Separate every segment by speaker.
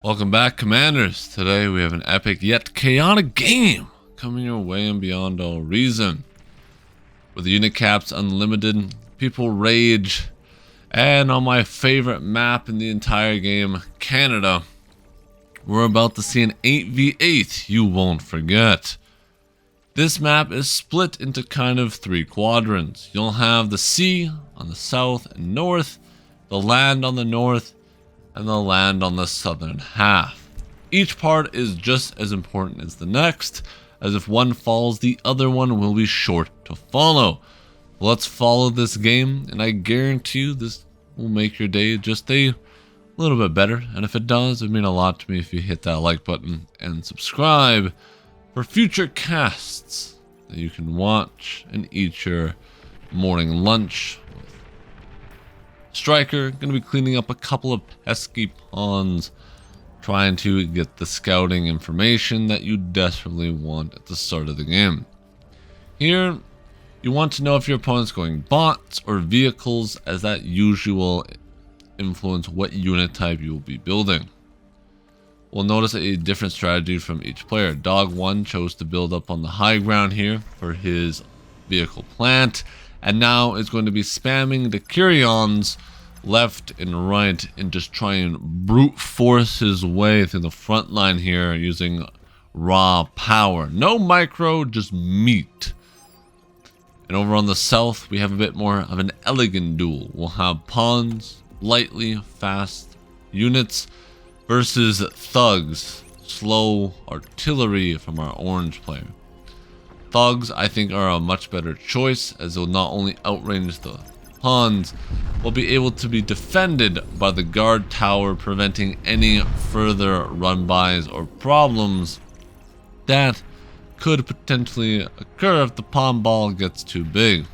Speaker 1: Welcome back, Commanders. Today we have an epic yet chaotic game coming your way and beyond all reason. With the unit caps unlimited, people rage, and on my favorite map in the entire game, Canada, we're about to see an 8v8 you won't forget. This map is split into kind of three quadrants. You'll have the sea on the south and north, the land on the north, and the land on the southern half. Each part is just as important as the next, as if one falls, the other one will be sure to follow. Let's follow this game, and I guarantee you this will make your day just a little bit better. And if it does, it would mean a lot to me if you hit that like button and subscribe for future casts that you can watch and eat your morning lunch. Striker, gonna be cleaning up a couple of pesky pawns, trying to get the scouting information that you desperately want at the start of the game. Here, you want to know if your opponent's going bots or vehicles, as that usually will influence what unit type you will be building. We'll notice a different strategy from each player. Dog 1 chose to build up on the high ground here for his vehicle plant, and now is going to be spamming the Curions left and right and just try and brute force his way through the front line here using raw power. No micro, just meat. And over on the south, we have a bit more of an elegant duel. We'll have pawns, lightly fast units versus thugs, slow artillery from our orange player. Thugs, I think, are a much better choice, as they'll not only outrange the pawns, will be able to be defended by the guard tower, preventing any further run-bys or problems that could potentially occur if the pawn ball gets too big.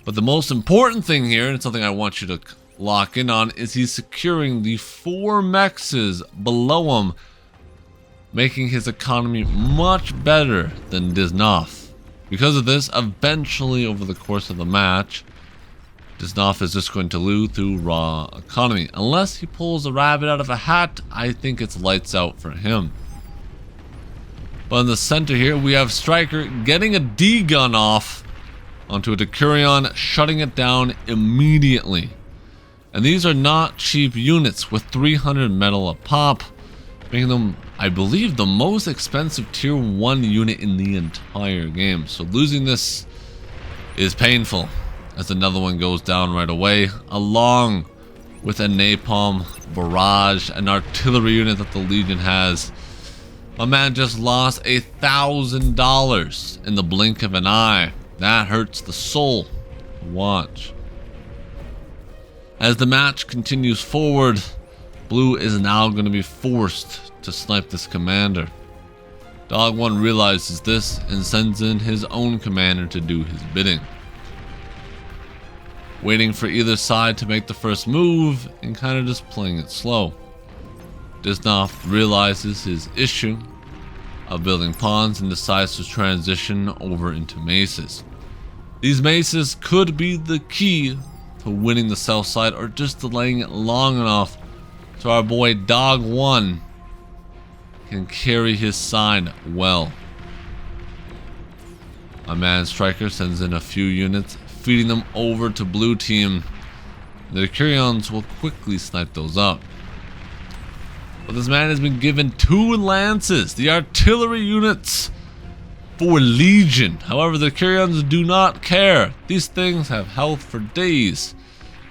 Speaker 1: But the most important thing here, and something I want you to lock in on, is he's securing the 4 mexes below him, making his economy much better than Disnoff. Because of this, eventually over the course of the match, Disnoff is just going to lose through raw economy. Unless he pulls a rabbit out of a hat, I think it's lights out for him. But in the center here, we have Striker getting a D-gun off onto a Decurion, shutting it down immediately. And these are not cheap units with 300 metal a pop, making them, I believe, the most expensive tier 1 unit in the entire game. So losing this is painful, as another one goes down right away, along with a napalm barrage, an artillery unit that the Legion has. My man just lost $1,000 in the blink of an eye. That hurts the soul to watch. As the match continues forward, Blue is now going to be forced to snipe this commander. Dog 1 realizes this and sends in his own commander to do his bidding, waiting for either side to make the first move and kind of just playing it slow. Disnoff realizes his issue of building pawns and decides to transition over into maces. These maces could be the key to winning the south side, or just delaying it long enough so our boy Dog 1 can carry his side well. My man Striker sends in a few units, feeding them over to blue team. The Curions will quickly snipe those up. But this man has been given 2 lances, the artillery units for Legion. However, the Curions do not care. These things have health for days,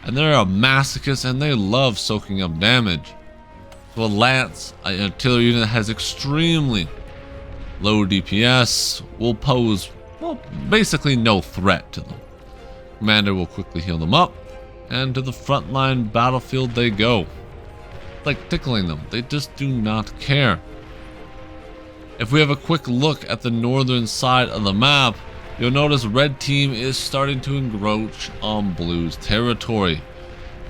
Speaker 1: and they're a masochist, and they love soaking up damage. So a lance, an artillery unit that has extremely low DPS, will pose, well, basically no threat to them. Commander will quickly heal them up, and to the frontline battlefield they go. Like tickling them, they just do not care. If we have a quick look at the northern side of the map, you'll notice red team is starting to encroach on blue's territory.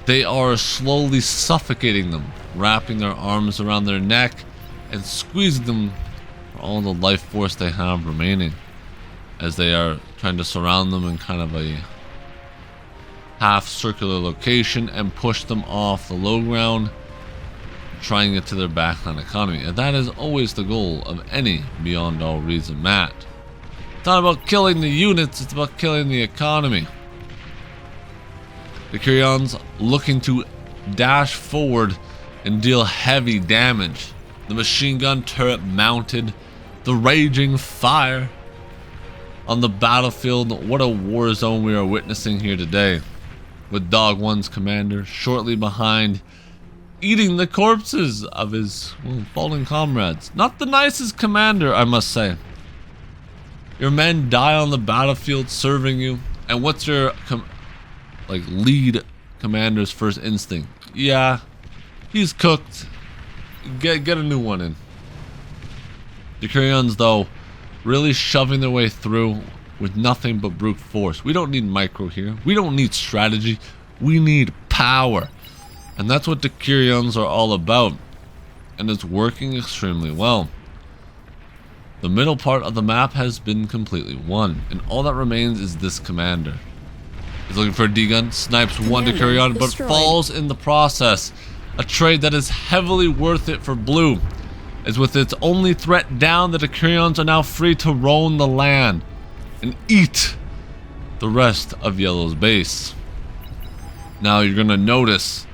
Speaker 1: They are slowly suffocating them, wrapping their arms around their neck and squeezing them for all the life force they have remaining, as they are trying to surround them in kind of a half circular location and push them off the low ground try and get to their backline economy. And that is always the goal of any Beyond All Reason match. It's not about killing the units, it's about killing the economy. The Kyrians looking to dash forward and deal heavy damage. The machine gun turret mounted, the raging fire on the battlefield. What a war zone we are witnessing here today, with Dog 1's commander shortly behind, eating the corpses of his fallen comrades. Not the nicest commander, I must say. Your men die on the battlefield serving you, and what's your lead commander's first instinct? Yeah, he's cooked. Get a new one in. The Kyrians, though, really shoving their way through with nothing but brute force. We don't need micro here. We don't need strategy. We need power. And that's what the Kyrians are all about. And it's working extremely well. The middle part of the map has been completely won. And all that remains is this commander. He's looking for a D-gun. Snipes one to Kyrian, but falls in the process. A trade that is heavily worth it for blue. As with its only threat down, the Kyrians are now free to roam the land and eat the rest of yellow's base. Now you're gonna notice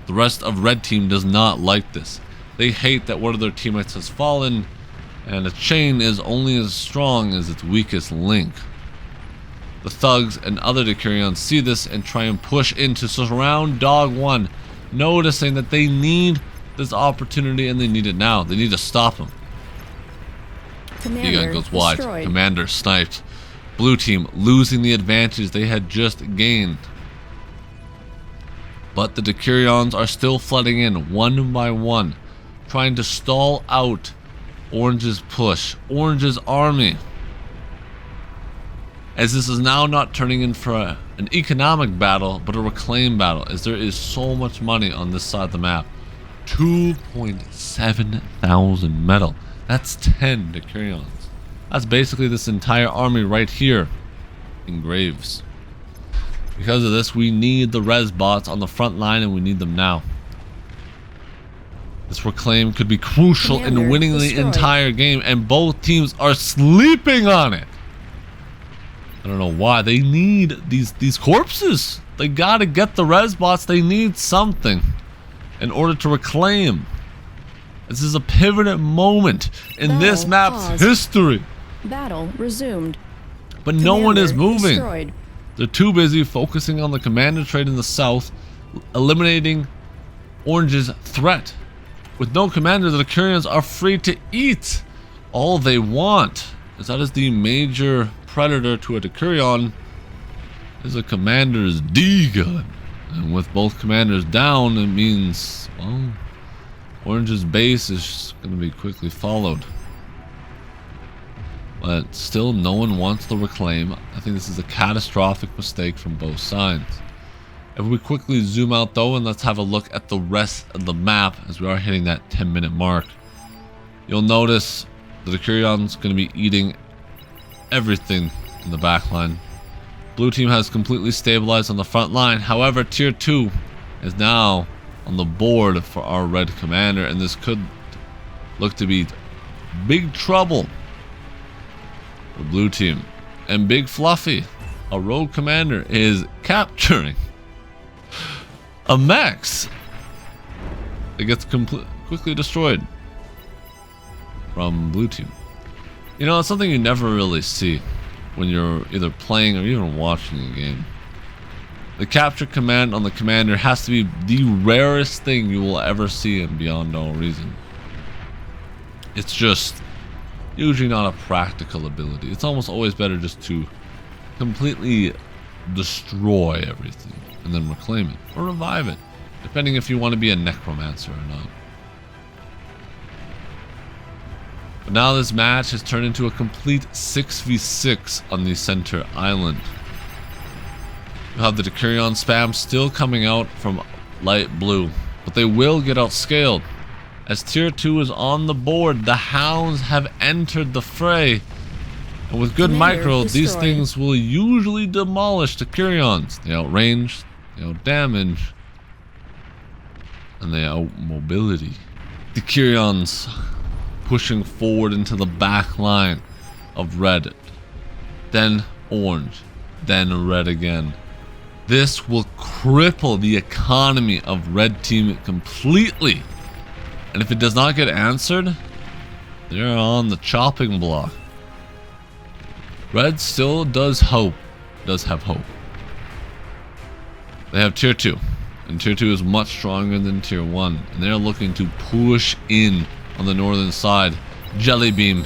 Speaker 1: the rest of red team does not like this. They hate that one of their teammates has fallen, and a chain is only as strong as its weakest link. The thugs and other Kyrians see this and try and push in to surround Dog 1, noticing that they need this opportunity and they need it now. They need to stop him. D-gun goes wide. Destroyed. Commander sniped. Blue team losing the advantage they had just gained. But the Kyrians are still flooding in one by one, trying to stall out Orange's push, Orange's army. As this is now not turning in for an economic battle, but a reclaim battle, as there is so much money on this side of the map. 2.7 thousand metal. That's 10 Kyrians. That's basically this entire army right here in graves. Because of this, we need the res bots on the front line, and we need them now. This reclaim could be crucial in winning the entire game, and both teams are sleeping on it. I don't know why. They need these corpses. They gotta get the res bots. They need something in order to reclaim. This is a pivotal moment in this map's history.
Speaker 2: Battle resumed.
Speaker 1: But no one is moving. Destroyed. They're too busy focusing on the commander trade in the south, eliminating Orange's threat. With no commander, the Kyrians are free to eat all they want, as that is the major predator to a Kyrian is a commander's D-gun. And with both commanders down, it means, well, Orange's base is going to be quickly followed. But still, no one wants to reclaim. I think this is a catastrophic mistake from both sides. If we quickly zoom out though, and let's have a look at the rest of the map as we are hitting that 10-minute mark, you'll notice that the Kyrian's going to be eating everything in the back line. Blue team has completely stabilized on the front line. However, tier 2 is now on the board for our red commander, and this could look to be big trouble for blue team. And Big Fluffy, a rogue commander, is capturing a Max. It gets quickly destroyed from blue team. You know, it's something you never really see when you're either playing or even watching a game. The capture command on the commander has to be the rarest thing you will ever see in Beyond All Reason. It's just usually not a practical ability. It's almost always better just to completely destroy everything and then reclaim it or revive it, depending if you want to be a necromancer or not. But now this match has turned into a complete 6v6 on the center island. You have the Kyrian spam still coming out from light blue, but they will get outscaled. As tier 2 is on the board, the hounds have entered the fray. And with good micro, these things will usually demolish the Kyrians. They outrange, they outdamage, and they outmobility. The Kyrians pushing forward into the back line of red, then orange, then red again. This will cripple the economy of red team completely. And if it does not get answered, they're on the chopping block. Red still does have hope. They have tier 2, and tier 2 is much stronger than tier 1, and they're looking to push in on the northern side. Jelly beam,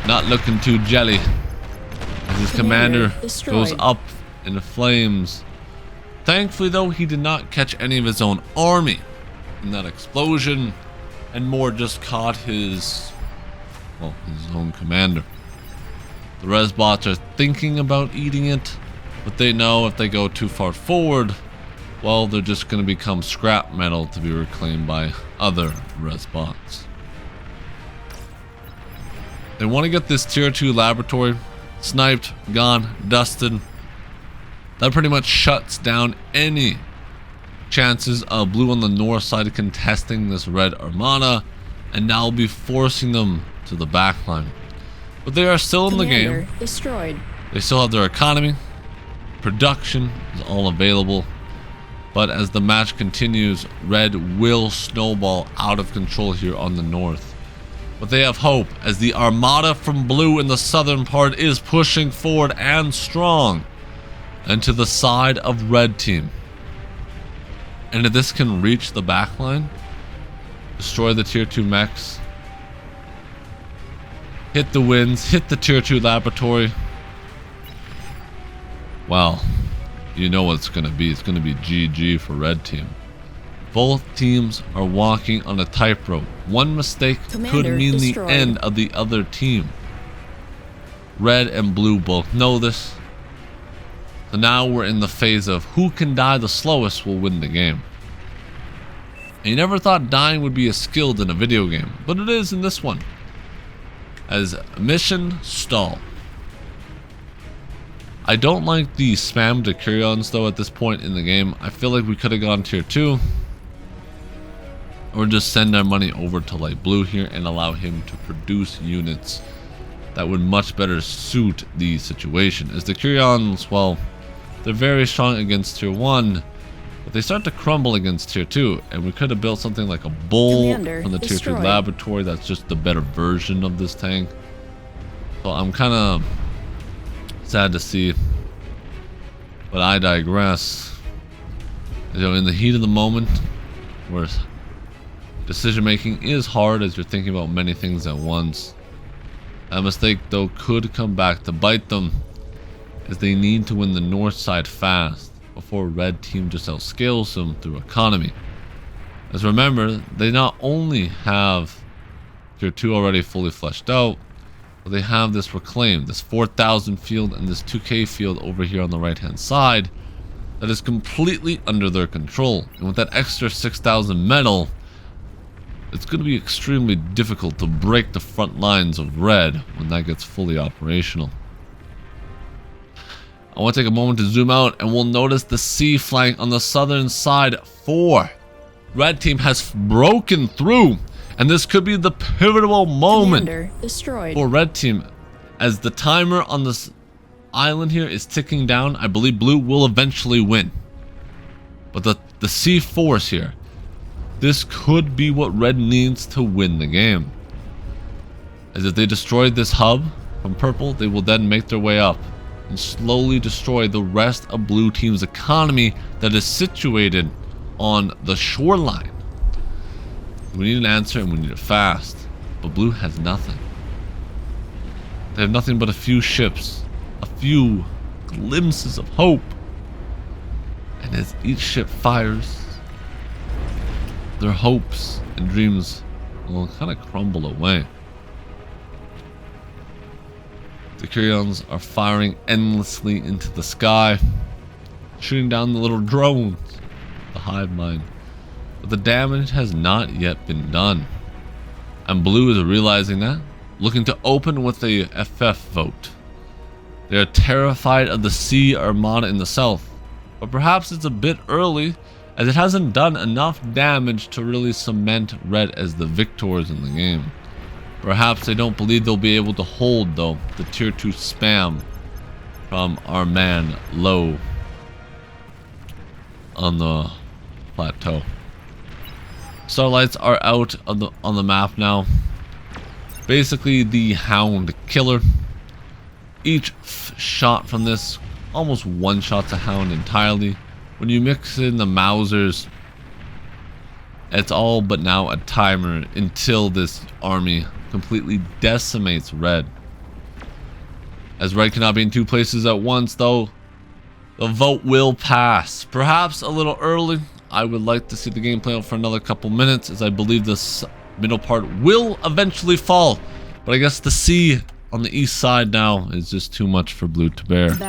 Speaker 1: not looking too jelly, as his commander goes up in flames. Thankfully though, he did not catch any of his own army in that explosion, and more just caught his own commander. The res bots are thinking about eating it, but they know if they go too far forward, well, they're just going to become scrap metal to be reclaimed by other res bots. They want to get this tier 2 laboratory sniped, gone, dusted. That pretty much shuts down any chances of blue on the north side contesting this red armada, and now be forcing them to the backline. But they are still in the game.
Speaker 2: Destroyed.
Speaker 1: They still have their economy. Production is all available. But as the match continues, red will snowball out of control here on the north. But they have hope, as the armada from blue in the southern part is pushing forward and strong, and to the side of red team. And if this can reach the backline, destroy the tier 2 mechs, hit the winds, hit the tier 2 laboratory, well, you know what it's going to be. It's going to be GG for red team. Both teams are walking on a tightrope. One mistake could mean the end of the other team. Red and blue both know this. So now we're in the phase of who can die the slowest will win the game. And you never thought dying would be as skilled in a video game, but it is in this one. As mission stall. I don't like the spam Decurions though at this point in the game. I feel like we could have gone tier 2. Or just send our money over to light blue here and allow him to produce units that would much better suit the situation. As the Decurions, well, they're very strong against tier 1, but they start to crumble against tier 2, and we could have built something like a bull from the tier 2 laboratory that's just the better version of this tank. So I'm kind of sad to see, but I digress. You know, in the heat of the moment, where decision making is hard as you're thinking about many things at once, that mistake though could come back to bite them, as they need to win the north side fast before red team just outscales them through economy. As remember, they not only have tier 2 already fully fleshed out, but they have this reclaimed, this 4,000 field and this 2k field over here on the right hand side that is completely under their control. And with that extra 6,000 metal, it's going to be extremely difficult to break the front lines of red when that gets fully operational. I want to take a moment to zoom out, and we'll notice the C flank on the southern side for red team has broken through, and this could be the pivotal moment for red team, as the timer on this island here is ticking down. I believe blue will eventually win, but the C force here, this could be what red needs to win the game. As if they destroy this hub from purple, they will then make their way up and slowly destroy the rest of blue team's economy that is situated on the shoreline. We need an answer, and we need it fast, but blue has nothing. They have nothing but a few ships, a few glimpses of hope, and as each ship fires, their hopes and dreams will kind of crumble away. The Kyrians are firing endlessly into the sky, shooting down the little drones, the hive mind. But the damage has not yet been done. And blue is realizing that, looking to open with a FF vote. They are terrified of the sea armada in the south, but perhaps it's a bit early, as it hasn't done enough damage to really cement red as the victors in the game. Perhaps they don't believe they'll be able to hold, though, the tier 2 spam from our man Low on the plateau. Starlights are out on the map now. Basically the Hound Killer. Each shot from this almost one-shots a Hound entirely. When you mix in the Mausers, it's all but now a timer until this army completely decimates red. As red cannot be in two places at once, though, the vote will pass. Perhaps a little early. I would like to see the game play out for another couple minutes, as I believe this middle part will eventually fall. But I guess the C on the east side now is just too much for blue to bear.